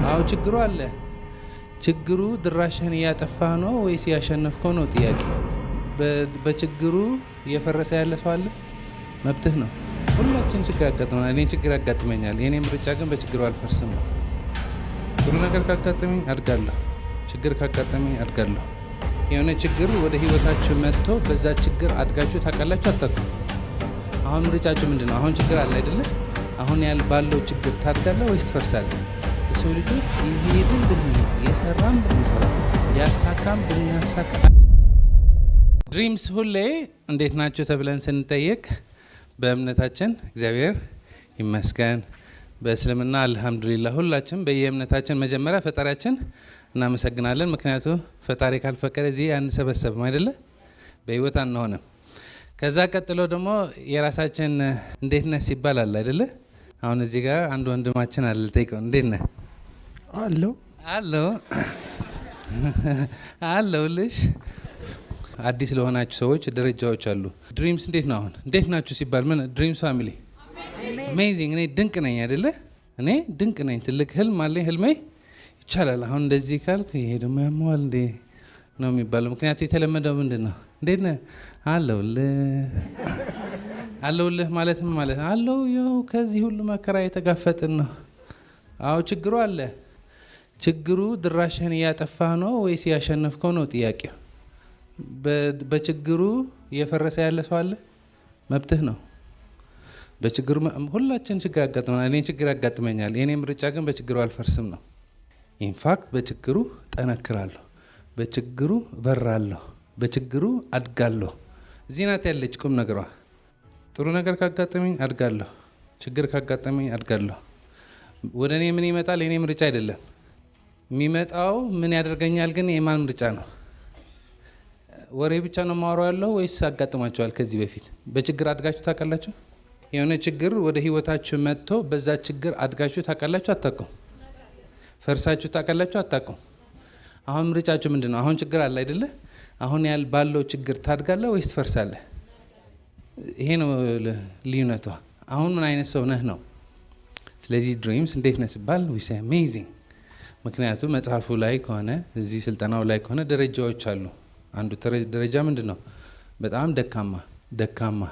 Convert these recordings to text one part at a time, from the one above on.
አዎ ችግሩ አለ። ችግሩ ድራሽህን እያጠፋህ ነው ወይስ ያሸነፍከው ነው ጥያቄ። በችግሩ እየፈረሰ ያለ ሰው አለ። መብትህ ነው። ሁላችን ችግር ያጋጥመናል። እኔ ችግር ያጋጥመኛል። የኔ ምርጫ ግን በችግሩ አልፈርስም ነው። ጥሩ ነገር ካጋጠመኝ አድጋለሁ፣ ችግር ካጋጠመኝ አድጋለሁ። የሆነ ችግር ወደ ህይወታችሁ መጥቶ በዛ ችግር አድጋችሁ ታውቃላችሁ አታውቁም? አሁን ምርጫችሁ ምንድን ነው? አሁን ችግር አለ አይደለ? አሁን ባለው ችግር ታድጋለህ ወይስ ትፈርሳለህ? የሰው ልጆች ይሄድን ብንሄድ፣ የሰራም ብንሰራ፣ ያሳካም ብናሳካ፣ ድሪምስ ሁሌ እንዴት ናቸው ተብለን ስንጠየቅ በእምነታችን እግዚአብሔር ይመስገን፣ በእስልምና አልሐምዱሊላህ፣ ሁላችን በየእምነታችን መጀመሪያ ፈጣሪያችን እናመሰግናለን። ምክንያቱ ፈጣሪ ካልፈቀደ እዚህ አንሰበሰብም አይደለ? በህይወት አንሆንም። ከዛ ቀጥሎ ደግሞ የራሳችን እንዴት ነህ ሲባል አለ አይደለ? አሁን እዚህ ጋር አንድ ወንድማችን አለ፣ ልጠይቀው። እንዴት ነህ? አለው አለው አለሁልሽ። አዲስ ለሆናችሁ ሰዎች ደረጃዎች አሉ። ድሪምስ እንዴት ነው? አሁን እንዴት ናችሁ ሲባል ምን? ድሪምስ ፋሚሊ አሜዚንግ። እኔ ድንቅ ነኝ አይደለ? እኔ ድንቅ ነኝ። ትልቅ ህልም አለኝ። ህልሜ ይቻላል። አሁን እንደዚህ ካልክ ይሄ ደግሞ ያመዋል እንዴ ነው የሚባለው። ምክንያቱ የተለመደው ምንድን ነው? እንዴት ነህ? አለሁልህ ማለት ምን ማለት አለው? ይኸው ከዚህ ሁሉ መከራ የተጋፈጥን ነው። አዎ ችግሩ አለ። ችግሩ ድራሽህን እያጠፋህ ነው ወይስ ያሸነፍከው ነው ጥያቄው። በችግሩ እየፈረሰ ያለ ሰው አለ። መብትህ ነው። በችግሩ ሁላችን ችግር ያጋጥመናል። እኔ ችግር ያጋጥመኛል። የኔ ምርጫ ግን በችግሩ አልፈርስም ነው። ኢንፋክት በችግሩ ጠነክራለሁ፣ በችግሩ እበራለሁ፣ በችግሩ አድጋለሁ። እዚህ ናት ያለች ቁም ነገሯ። ጥሩ ነገር ካጋጠመኝ አድጋለሁ፣ ችግር ካጋጠመኝ አድጋለሁ። ወደ እኔ ምን ይመጣል? የኔ ምርጫ አይደለም። የሚመጣው ምን ያደርገኛል ግን የማን ምርጫ ነው? ወሬ ብቻ ነው ማወራው ያለው ወይስ አጋጥሟቸዋል? ከዚህ በፊት በችግር አድጋችሁ ታውቃላችሁ? የሆነ ችግር ወደ ህይወታችሁ መጥቶ በዛ ችግር አድጋችሁ ታውቃላችሁ አታውቁም? ፈርሳችሁ ታውቃላችሁ አታውቁም? አሁን ምርጫችሁ ምንድን ነው? አሁን ችግር አለ አይደለ? አሁን ባለው ችግር ታድጋለህ ወይስ ትፈርሳለህ? ይሄ ነው ልዩነቷ። አሁን ምን አይነት ሰው ነህ ነው። ስለዚህ ድሪምስ እንዴት ነህ ሲባል ዊ ሴይ አሜዚንግ። ምክንያቱም መጽሐፉ ላይ ከሆነ እዚህ ስልጠናው ላይ ከሆነ ደረጃዎች አሉ። አንዱ ደረጃ ምንድን ነው? በጣም ደካማ፣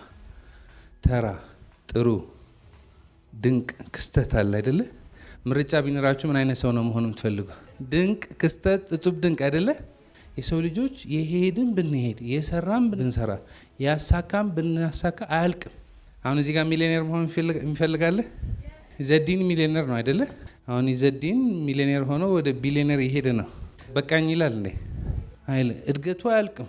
ተራ፣ ጥሩ፣ ድንቅ፣ ክስተት አለ አይደለ? ምርጫ ቢኖራችሁ ምን አይነት ሰው ነው መሆኑ የምትፈልጉ? ድንቅ፣ ክስተት፣ እጹብ ድንቅ አይደለ? የሰው ልጆች የሄድን ብንሄድ፣ የሰራም ብንሰራ፣ ያሳካም ብናሳካ አያልቅም። አሁን እዚህ ጋር ሚሊዮኔር መሆን የሚፈልጋለህ? ዘዲን ሚሊዮኔር ነው አይደለ? አሁን ዘዲን ሚሊዮኔር ሆኖ ወደ ቢሊዮኔር የሄደ ነው። በቃኝ ይላል እንዴ? አይል። እድገቱ አያልቅም።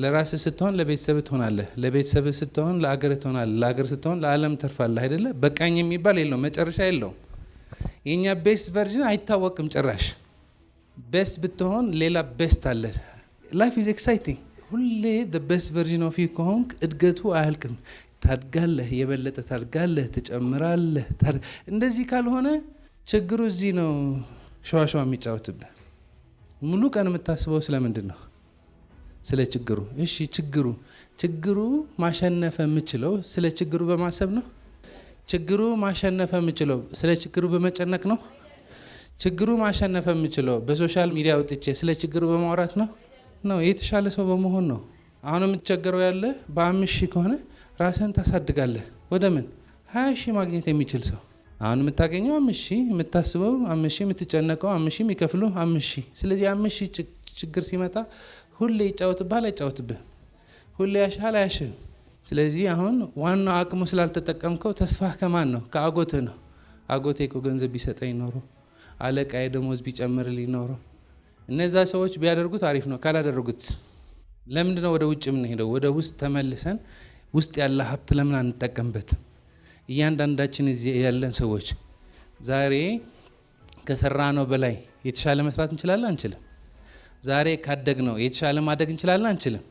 ለራስ ስትሆን ለቤተሰብ ትሆናለህ፣ ለቤተሰብ ስትሆን ለአገር ትሆናለህ፣ ለአገር ስትሆን ለዓለም ተርፋለህ አይደለ? በቃኝ የሚባል የለውም፣ መጨረሻ የለውም። የኛ ቤስት ቨርዥን አይታወቅም ጭራሽ። ቤስት ብትሆን ሌላ ቤስት አለ። ላይፍ ኢዝ ኤክሳይቲንግ። ሁሌ ቤስት ቨርዥን ኦፍ ዩ ከሆንክ እድገቱ አያልቅም። ታድጋለህ፣ የበለጠ ታድጋለህ፣ ትጨምራለህ። እንደዚህ ካልሆነ ችግሩ እዚህ ነው ሸዋሸዋ የሚጫወትብህ። ሙሉ ቀን የምታስበው ስለምንድን ነው? ስለ ችግሩ። እሺ ችግሩ ማሸነፍ የምችለው ስለ ችግሩ በማሰብ ነው? ችግሩ ማሸነፍ የምችለው ስለ ችግሩ በመጨነቅ ነው? ችግሩ ማሸነፍ የምችለው በሶሻል ሚዲያ ወጥቼ ስለ ችግሩ በማውራት ነው? የተሻለ ሰው በመሆን ነው። አሁን የምትቸገረው ያለ በ5,000 ከሆነ ራስህን ታሳድጋለህ። ወደ ምን 20,000 ማግኘት የሚችል ሰው አሁን የምታገኘው 5,000፣ የምታስበው 5,000፣ የምትጨነቀው 5,000፣ የሚከፍሉ 5,000። ስለዚህ 5,000 ችግር ሲመጣ ሁሌ ይጫወትብሃል አይጫወትብህ? ሁሌ ያሻል አያሽም? ስለዚህ አሁን ዋናው አቅሙ ስላልተጠቀምከው ተስፋህ ከማን ነው? ከአጎትህ ነው። አጎቴ እኮ ገንዘብ ቢሰጠኝ ኖሮ፣ አለቃዬ ደሞዝ ቢጨምርልኝ ኖሮ። እነዛ ሰዎች ቢያደርጉት አሪፍ ነው። ካላደረጉት ለምንድን ነው ወደ ውጭ የምንሄደው? ወደ ውስጥ ተመልሰን ውስጥ ያለ ሀብት ለምን አንጠቀምበትም? እያንዳንዳችን እዚህ ያለን ሰዎች ዛሬ ከሰራ ነው በላይ የተሻለ መስራት እንችላለን አንችልም? ዛሬ ካደግ ነው የተሻለ ማደግ እንችላለን አንችልም?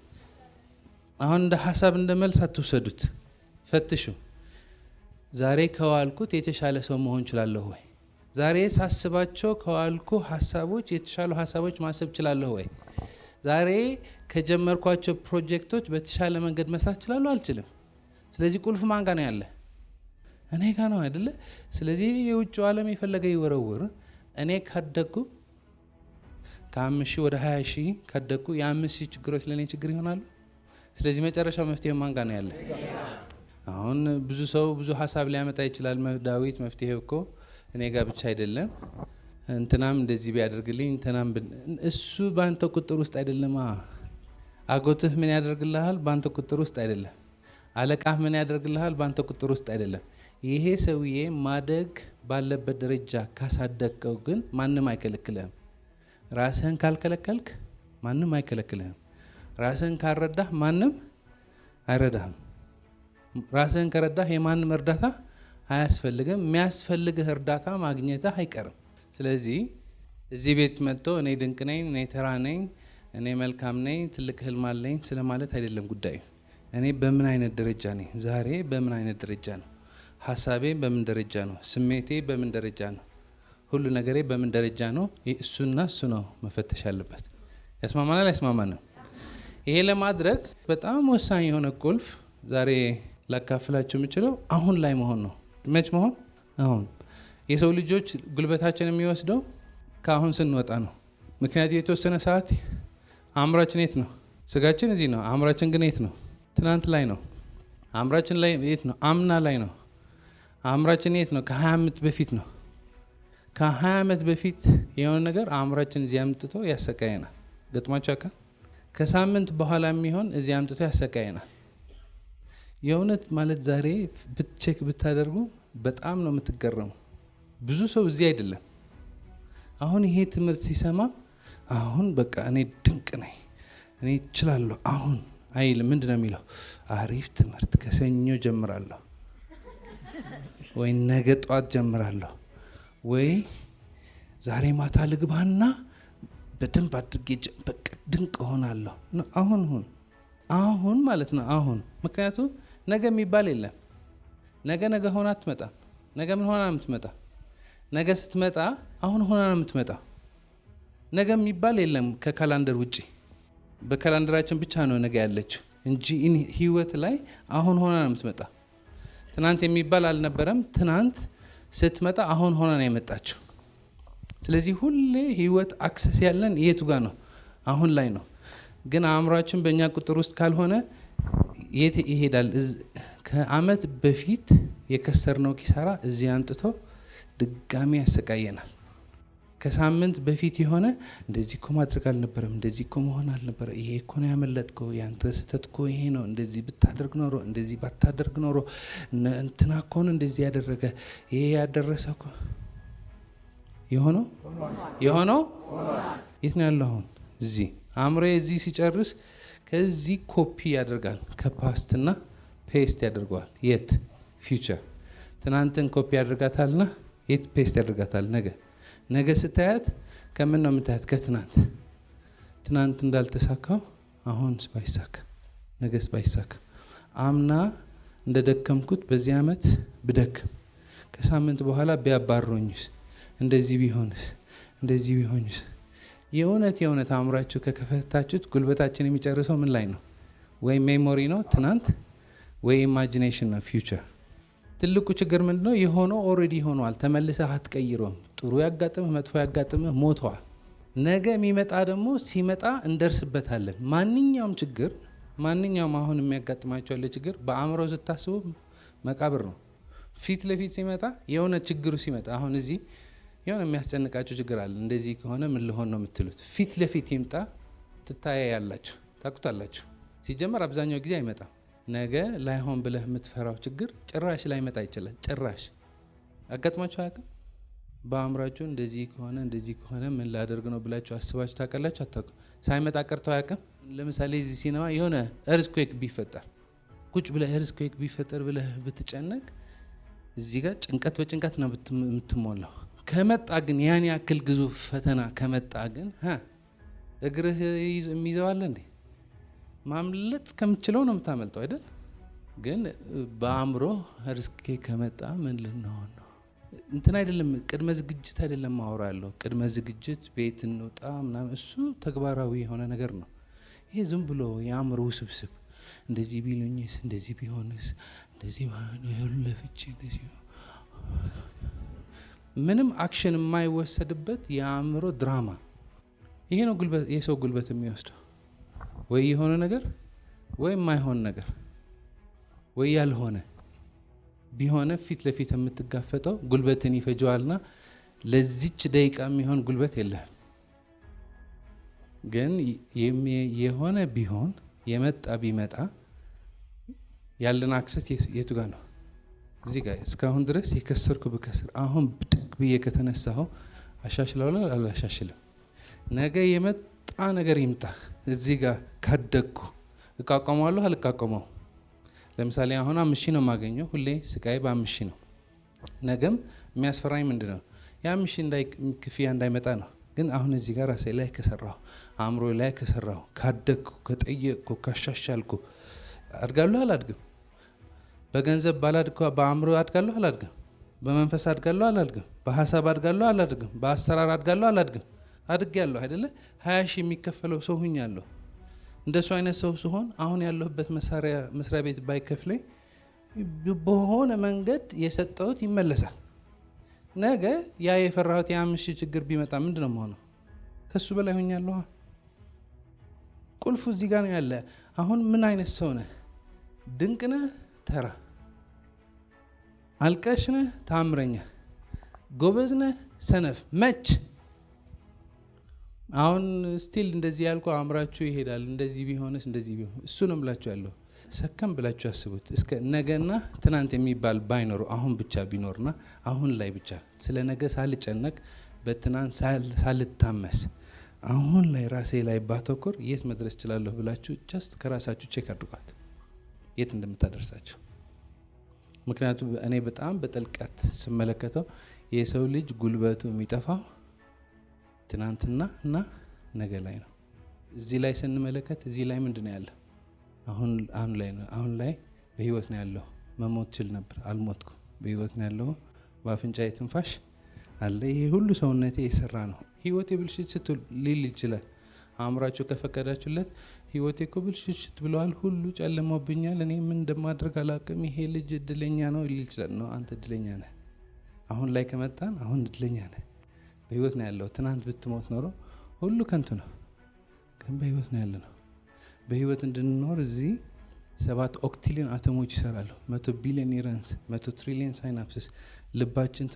አሁን እንደ ሀሳብ እንደ መልስ አትውሰዱት፣ ፈትሹ። ዛሬ ከዋልኩት የተሻለ ሰው መሆን እችላለሁ ወይ? ዛሬ ሳስባቸው ከዋልኩ ሀሳቦች የተሻሉ ሀሳቦች ማሰብ እችላለሁ ወይ? ዛሬ ከጀመርኳቸው ፕሮጀክቶች በተሻለ መንገድ መስራት እችላለሁ አልችልም? ስለዚህ ቁልፍ ማን ጋር ነው ያለ? እኔ ጋር ነው አይደለ? ስለዚህ የውጭው ዓለም የፈለገ ይወረውር፣ እኔ ካደኩ ከ5,000 ወደ 20,000 ካደኩ የ5,000 ችግሮች ለእኔ ችግር ይሆናሉ። ስለዚህ መጨረሻው መፍትሄ ማን ጋር ነው ያለ? አሁን ብዙ ሰው ብዙ ሀሳብ ሊያመጣ ይችላል። ዳዊት መፍትሄው እኮ እኔ ጋር ብቻ አይደለም፣ እንትናም እንደዚህ ቢያደርግልኝ እንትናም እሱ በአንተ ቁጥር ውስጥ አይደለም። አጎትህ ምን ያደርግልሃል? በአንተ ቁጥር ውስጥ አይደለም። አለቃህ ምን ያደርግልሃል? በአንተ ቁጥር ውስጥ አይደለም። ይሄ ሰውዬ ማደግ ባለበት ደረጃ ካሳደግከው ግን ማንም አይከለክልህም። ራስህን ካልከለከልክ ማንም አይከለክልህም። ራስህን ካልረዳህ ማንም አይረዳህም። ራስህን ከረዳህ የማንም እርዳታ አያስፈልግም። የሚያስፈልግህ እርዳታ ማግኘትህ አይቀርም። ስለዚህ እዚህ ቤት መጥቶ እኔ ድንቅ ነኝ፣ እኔ ተራ ነኝ፣ እኔ መልካም ነኝ፣ ትልቅ ህልም አለኝ ስለማለት አይደለም ጉዳዩ። እኔ በምን አይነት ደረጃ ነኝ? ዛሬ በምን አይነት ደረጃ ነው? ሀሳቤ በምን ደረጃ ነው? ስሜቴ በምን ደረጃ ነው? ሁሉ ነገሬ በምን ደረጃ ነው? እሱና እሱ ነው መፈተሽ ያለበት። ያስማማናል? ያስማማናል? ይሄ ለማድረግ በጣም ወሳኝ የሆነ ቁልፍ ዛሬ ላካፍላችሁ የምችለው አሁን ላይ መሆን ነው። መች መሆን? አሁን። የሰው ልጆች ጉልበታችን የሚወስደው ከአሁን ስንወጣ ነው። ምክንያቱም የተወሰነ ሰዓት አእምሯችን የት ነው? ስጋችን እዚህ ነው። አእምሯችን ግን የት ነው? ትናንት ላይ ነው። አእምሯችን ላይ የት ነው? አምና ላይ ነው። አእምሯችን የት ነው? ከ20 ዓመት በፊት ነው። ከ20 ዓመት በፊት የሆነ ነገር አእምሯችን እዚህ አምጥቶ ያሰቃየናል። ገጥሟቸው ያውቃል? ከሳምንት በኋላ የሚሆን እዚህ አምጥቶ ያሰቃየናል። የእውነት ማለት ዛሬ ብትቼክ ብታደርጉ በጣም ነው የምትገረሙ። ብዙ ሰው እዚህ አይደለም። አሁን ይሄ ትምህርት ሲሰማ አሁን በቃ እኔ ድንቅ ነኝ፣ እኔ እችላለሁ አሁን አይልም። ምንድን ነው የሚለው? አሪፍ ትምህርት ከሰኞ ጀምራለሁ፣ ወይ ነገ ጠዋት ጀምራለሁ፣ ወይ ዛሬ ማታ ልግባና በደንብ አድርጌ በቃ ድንቅ እሆናለሁ። አሁን ማለት ነው አሁን። ምክንያቱም ነገ የሚባል የለም። ነገ ሆና አትመጣም። ነገ ምን ሆና ነው የምትመጣ? ነገ ስትመጣ አሁን ሆና ነው የምትመጣ። ነገ የሚባል የለም ከካላንደር ውጪ። በካላንደራችን ብቻ ነው ነገ ያለችው እንጂ ህይወት ላይ አሁን ሆና ነው የምትመጣ። ትናንት የሚባል አልነበረም። ትናንት ስትመጣ አሁን ሆና ነው የመጣችው። ስለዚህ ሁሌ ህይወት አክሰስ ያለን የቱ ጋር ነው? አሁን ላይ ነው። ግን አእምሯችን በእኛ ቁጥር ውስጥ ካልሆነ የት ይሄዳል? ከአመት በፊት የከሰርነው ኪሳራ እዚህ አንጥቶ ድጋሚ ያሰቃየናል። ከሳምንት በፊት የሆነ እንደዚህ እኮ ማድረግ አልነበረም፣ እንደዚህ እኮ መሆን አልነበረ፣ ይሄ እኮ ነው ያመለጥከው፣ ያንተ ስህተት እኮ ይሄ ነው፣ እንደዚህ ብታደርግ ኖሮ፣ እንደዚህ ባታደርግ ኖሮ፣ እንትና እኮ ነው እንደዚህ ያደረገ፣ ይሄ ያደረሰ እኮ የሆነው የት ነው ያለው? አሁን እዚህ አእምሮ እዚህ ሲጨርስ ከዚህ ኮፒ ያደርጋል። ከፓስትና ፔስት ያደርገዋል። የት? ፊውቸር። ትናንትን ኮፒ ያደርጋታልና የት ፔስት ያደርጋታል? ነገ ስታያት ከምን ነው የምታያት? ከትናንት። ትናንት እንዳልተሳካው አሁን ባይሳካ፣ ነገስ ባይሳካ፣ አምና እንደደከምኩት በዚህ አመት ብደክም፣ ከሳምንት በኋላ ቢያባሩኝስ፣ እንደዚህ ቢሆንስ። የእውነት አእምሯችሁ ከከፈታችሁት ጉልበታችን የሚጨርሰው ምን ላይ ነው? ወይ ሜሞሪ ነው ትናንት፣ ወይ ኢማጂኔሽን ነው ፊውቸር። ትልቁ ችግር ምንድነው? የሆነው ኦልሬዲ ሆኗል። ተመልሰህ አትቀይረውም። ጥሩ ያጋጥምህ፣ መጥፎ ያጋጥምህ፣ ሞቷል። ነገ የሚመጣ ደግሞ ሲመጣ እንደርስበታለን። ማንኛውም ችግር፣ ማንኛውም አሁን የሚያጋጥማቸው ያለ ችግር በአእምሮ ስታስቡ መቃብር ነው። ፊት ለፊት ሲመጣ የሆነ ችግሩ ሲመጣ አሁን እዚህ የሆነ የሚያስጨንቃችሁ ችግር አለ። እንደዚህ ከሆነ ምን ልሆን ነው የምትሉት? ፊት ለፊት ይምጣ፣ ትታያያላችሁ፣ ታቁታላችሁ። ሲጀመር አብዛኛው ጊዜ አይመጣም። ነገ ላይሆን ብለህ የምትፈራው ችግር ጭራሽ ላይመጣ ይችላል። ጭራሽ አጋጥማችሁ አያውቅም? በአእምሯችሁ እንደዚህ ከሆነ ምን ላደርግ ነው ብላችሁ አስባችሁ ታውቃላችሁ? አታውቁም? ሳይመጣ ቀርቶ አያውቅም? ለምሳሌ እዚህ ሲኔማ የሆነ እርዝኩዌክ ቢፈጠር፣ ቁጭ ብለህ እርዝኩዌክ ቢፈጠር ብለህ ብትጨነቅ እዚህ ጋር ጭንቀት በጭንቀት ነው የምትሞላው። ከመጣ ግን ያን ያክል ግዙፍ ፈተና ከመጣ ግን እግርህ የሚይዘዋል እንዴ? ማምለጥ ከምችለው ነው የምታመልጠው አይደል? ግን በአእምሮ ርስኬ ከመጣ ምን ልንሆን ነው? እንትን አይደለም፣ ቅድመ ዝግጅት አይደለም ማወራ ያለው። ቅድመ ዝግጅት ቤት እንውጣ ምናምን፣ እሱ ተግባራዊ የሆነ ነገር ነው። ይሄ ዝም ብሎ የአእምሮ ውስብስብ፣ እንደዚህ ቢሉኝስ፣ እንደዚህ ቢሆንስ፣ እንደዚህ ለፍቼ እንደዚህ ምንም አክሽን የማይወሰድበት የአእምሮ ድራማ። ይሄ ነው ጉልበት፣ የሰው ጉልበት የሚወስደው ወይ የሆነ ነገር ወይ የማይሆን ነገር ወይ ያልሆነ ቢሆነ ፊት ለፊት የምትጋፈጠው ጉልበትን ይፈጀዋልና ለዚች ደቂቃ የሚሆን ጉልበት የለህም። ግን የሆነ ቢሆን የመጣ ቢመጣ ያለን አክሰስ የቱ ጋር ነው? እዚህ ጋር። እስካሁን ድረስ የከሰርኩ ብከስር አሁን ብድግ ብዬ ከተነሳሁ አሻሽላለሁ አላሻሽልም? ነገ የመጣ ነገር ይምጣ እዚህ ጋር ካደግኩ እቃቀመዋለሁ አልቃቀመው? ለምሳሌ አሁን 5,000 ነው የማገኘው፣ ሁሌ ስቃይ በ5,000 ነው። ነገም የሚያስፈራኝ ምንድን ነው? ያ5,000 ክፍያ እንዳይመጣ ነው። ግን አሁን እዚህ ጋር ራሴ ላይ ከሰራሁ፣ አእምሮ ላይ ከሰራሁ፣ ካደግኩ፣ ከጠየቅኩ፣ ካሻሻልኩ አድጋለሁ አላድግም? በገንዘብ ባላድኩ በአእምሮ አድጋለሁ አላድግም? በመንፈስ አድጋለሁ አላድግም? በሀሳብ አድጋለሁ አላድግም? በአሰራር አድጋለሁ አላድግም? አድጌያለሁ አይደለ? 20,000 የሚከፈለው ሰው ሁኛለሁ። እንደሱ አይነት ሰው ሲሆን አሁን ያለሁበት መስሪያ ቤት ባይከፍለኝ በሆነ መንገድ የሰጠሁት ይመለሳል። ነገ ያ የፈራሁት የ5,000 ችግር ቢመጣ ምንድን ነው የምሆነው? ከሱ በላይ ሆኛለሁ። ቁልፉ እዚህ ጋር ነው ያለ። አሁን ምን አይነት ሰው ነህ? ድንቅ ነህ? ተራ? አልቀሽ ነህ? ታምረኛ? ጎበዝ ነህ? ሰነፍ? መች? አሁን ስቲል እንደዚህ ያልኩ አእምራችሁ ይሄዳል። እንደዚህ ቢሆንስ እንደዚህ ቢሆን እሱ ነው ብላችሁ ያለው። ሰከም ብላችሁ አስቡት። እስከ ነገና ትናንት የሚባል ባይኖሩ አሁን ብቻ ቢኖርና አሁን ላይ ብቻ ስለ ነገ ሳልጨነቅ በትናንት ሳልታመስ አሁን ላይ ራሴ ላይ ባተኮር የት መድረስ እችላለሁ ብላችሁ ጀስት ከራሳችሁ ቼክ አድርጓት የት እንደምታደርሳችሁ። ምክንያቱም እኔ በጣም በጥልቀት ስመለከተው የሰው ልጅ ጉልበቱ የሚጠፋው ትናንትና እና ነገ ላይ ነው። እዚህ ላይ ስንመለከት እዚህ ላይ ምንድነው ያለ? አሁን ላይ ነው። አሁን ላይ በህይወት ነው ያለው። መሞት ችል ነበር፣ አልሞትኩም። በህይወት ነው ያለው። በአፍንጫዬ ትንፋሽ አለ። ይሄ ሁሉ ሰውነቴ የሰራ ነው። ህይወቴ ብልሽት ሊል ይችላል። አእምራችሁ ከፈቀዳችሁለት ህይወቴ እኮ ብልሽት ብለዋል፣ ሁሉ ጨልሞብኛል፣ እኔ ምን እንደማድረግ አላውቅም፣ ይሄ ልጅ እድለኛ ነው ሊል ይችላል። ነው አንተ እድለኛ ነህ። አሁን ላይ ከመጣን አሁን እድለኛ ነህ። በህይወት ነው ያለው። ትናንት ብትሞት ኖሮ ሁሉ ከንቱ ነው። ግን በህይወት ነው ያለ ነው። በህይወት እንድንኖር እዚህ 7 ኦክትሪሊዮን አተሞች ይሰራሉ። 100 ቢሊዮን ኒውሮንስ፣ 100 ትሪሊዮን ሳይናፕስስ። ልባችን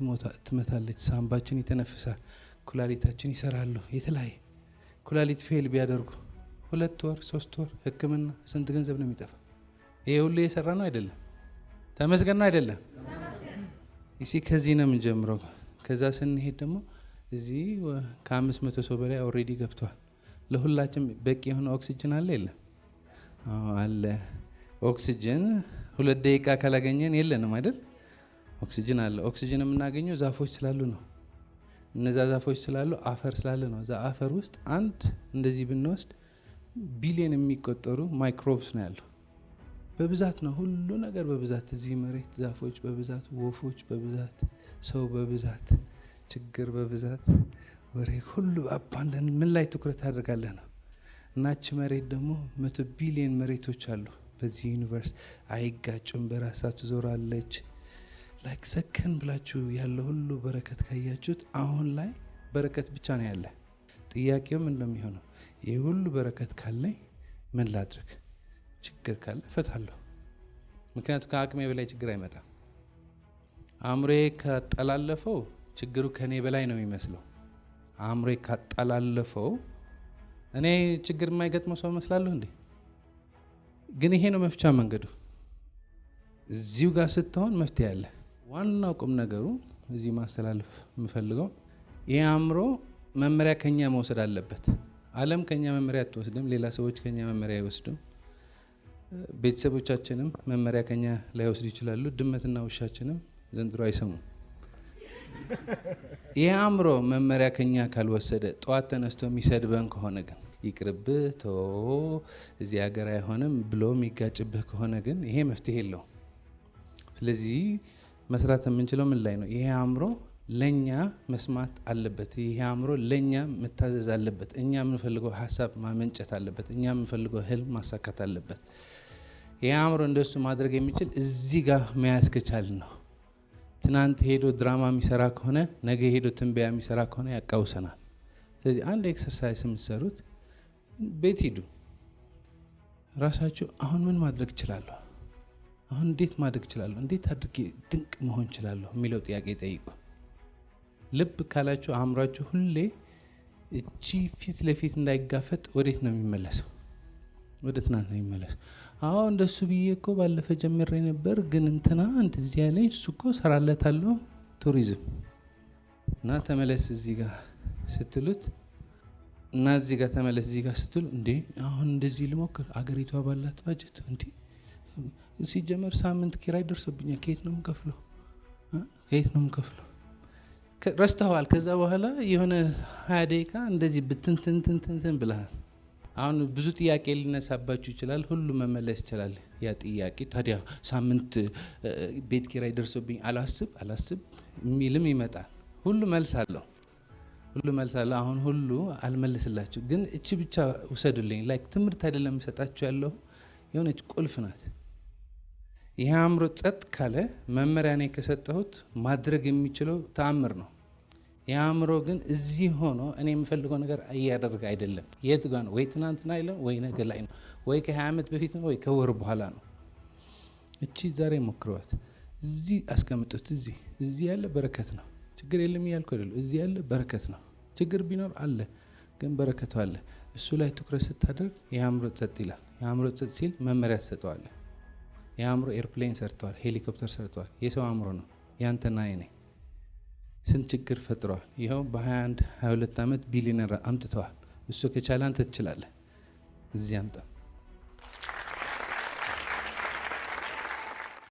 ትመታለች፣ ሳምባችን ይተነፍሳል፣ ኩላሊታችን ይሰራሉ። የተለያየ ኩላሊት ፌል ቢያደርጉ 2 ወር 3 ወር ህክምና ስንት ገንዘብ ነው የሚጠፋ? ይሄ ሁሉ የሰራ ነው አይደለም? ተመስገን ነው አይደለም? እሺ፣ ከዚህ ነው የምንጀምረው። ከዛ ስንሄድ ደግሞ እዚህ ከ500 ሰው በላይ ኦልሬዲ ገብቷል። ለሁላችን በቂ የሆነ ኦክሲጅን አለ የለም? አለ። ኦክሲጅን 2 ደቂቃ ካላገኘን የለንም አይደል? ኦክሲጅን አለ። ኦክሲጅን የምናገኘው ዛፎች ስላሉ ነው። እነዛ ዛፎች ስላሉ አፈር ስላለ ነው። እዛ አፈር ውስጥ አንድ እንደዚህ ብንወስድ ቢሊዮን የሚቆጠሩ ማይክሮብስ ነው ያለው። በብዛት ነው ሁሉ ነገር በብዛት። እዚህ መሬት ዛፎች በብዛት፣ ወፎች በብዛት፣ ሰው በብዛት፣ ችግር በብዛት፣ ወሬ ሁሉ አባንደን ምን ላይ ትኩረት አድርጋለህ ነው። እናች መሬት ደግሞ 100 ቢሊዮን መሬቶች አሉ በዚህ ዩኒቨርስ። አይጋጩም፣ በራሳት ዞራለች። ላይክ ሰከን ብላችሁ ያለ ሁሉ በረከት ካያችሁት አሁን ላይ በረከት ብቻ ነው ያለ። ጥያቄው ምን እንደሚሆነው ይህ ሁሉ በረከት ካለኝ ምን ላድርግ? ችግር ካለ እፈታለሁ። ምክንያቱም ከአቅሜ በላይ ችግር አይመጣም። አእምሮዬ ካጠላለፈው ችግሩ ከኔ በላይ ነው የሚመስለው። አእምሮዬ ካጠላለፈው እኔ ችግር የማይገጥመው ሰው መስላለሁ እንዴ? ግን ይሄ ነው መፍቻ መንገዱ። እዚሁ ጋር ስትሆን መፍትሄ አለ። ዋናው ቁም ነገሩ እዚህ ማስተላለፍ የምፈልገው ይህ አእምሮ መመሪያ ከኛ መውሰድ አለበት። ዓለም ከኛ መመሪያ አትወስድም። ሌላ ሰዎች ከኛ መመሪያ አይወስዱም። ቤተሰቦቻችንም መመሪያ ከኛ ላይወስዱ ይችላሉ። ድመትና ውሻችንም ዘንድሮ አይሰሙም። ይህ አእምሮ መመሪያ ከኛ ካልወሰደ ጠዋት ተነስቶ የሚሰድበን ከሆነ ግን ይቅርብህ፣ ተወው፣ እዚህ ሀገር አይሆንም ብሎ የሚጋጭብህ ከሆነ ግን ይሄ መፍትሄ የለውም። ስለዚህ መስራት የምንችለው ምን ላይ ነው? ይሄ አእምሮ ለኛ መስማት አለበት። ይሄ አእምሮ ለኛ መታዘዝ አለበት። እኛ የምንፈልገው ሀሳብ ማመንጨት አለበት። እኛ የምንፈልገው ህልም ማሳካት አለበት። ይሄ አእምሮ እንደሱ ማድረግ የሚችል እዚህ ጋር መያዝ ከቻልን ነው። ትናንት ሄዶ ድራማ የሚሰራ ከሆነ ነገ ሄዶ ትንበያ የሚሰራ ከሆነ ያቃውሰናል። ስለዚህ አንድ ኤክሰርሳይዝ የምትሰሩት ቤት ሂዱ፣ ራሳችሁ አሁን ምን ማድረግ እችላለሁ፣ አሁን እንዴት ማድረግ እችላለሁ፣ እንዴት አድርጌ ድንቅ መሆን እችላለሁ የሚለው ጥያቄ ጠይቁ። ልብ ካላችሁ አእምሯችሁ ሁሌ እቺ ፊት ለፊት እንዳይጋፈጥ ወዴት ነው የሚመለሰው? ወደ ትናንት ነው የሚመለሰው። አዎ እንደሱ ብዬ እኮ ባለፈ ጀምሬ ነበር፣ ግን እንትና እንደዚህ ያለኝ እሱ እኮ ሰራለታለሁ ቱሪዝም እና ተመለስ እዚህ ጋር ስትሉት እና እዚህ ጋር ተመለስ እዚህ ጋር ስትሉ እንዴ አሁን እንደዚህ ልሞክር፣ አገሪቷ ባላት ባጀት እንዴ ሲጀመር ሳምንት ኪራይ ደርሶብኛል፣ ከየት ነው የምከፍለው? ከየት ነው የምከፍለው? ረስተዋል። ከዛ በኋላ የሆነ 20 ደቂቃ እንደዚህ ብትንትንትንትን ብለሃል። አሁን ብዙ ጥያቄ ሊነሳባችሁ ይችላል። ሁሉ መመለስ ይችላል ያ ጥያቄ። ታዲያ ሳምንት ቤት ኪራይ ደርሶብኝ አላስብ የሚልም ይመጣል። ሁሉ መልስ አለው። አሁን ሁሉ አልመልስላችሁ፣ ግን እቺ ብቻ ውሰዱልኝ። ላይክ ትምህርት አይደለም የምሰጣችሁ ያለው የሆነች ቁልፍ ናት። ይህ አእምሮ ጸጥ ካለ መመሪያ እኔ ከሰጠሁት ማድረግ የሚችለው ተአምር ነው። የአእምሮ ግን እዚህ ሆኖ እኔ የምፈልገው ነገር እያደረገ አይደለም። የት ጋ ነው? ወይ ትናንትና አይለም፣ ወይ ነገ ላይ ነው፣ ወይ ከ20 ዓመት በፊት ነው፣ ወይ ከወር በኋላ ነው። እቺ ዛሬ ሞክረዋት፣ እዚህ አስቀምጡት። እዚህ ያለ በረከት ነው። ችግር የለም እያልኩ አይደለም። እዚህ ያለ በረከት ነው። ችግር ቢኖር አለ፣ ግን በረከቱ አለ። እሱ ላይ ትኩረት ስታደርግ የአእምሮ ጸጥ ይላል። የአእምሮ ጸጥ ሲል መመሪያ ትሰጠዋለህ። የአእምሮ ኤርፕሌን ሰርተዋል፣ ሄሊኮፕተር ሰርተዋል። የሰው አእምሮ ነው ያንተና የኔ። ስንት ችግር ፈጥረዋል። ይኸው በ21 22 ዓመት ቢሊዮነር አምጥተዋል። እሱ ከቻለ አንተ ትችላለህ። እዚህ አምጣ።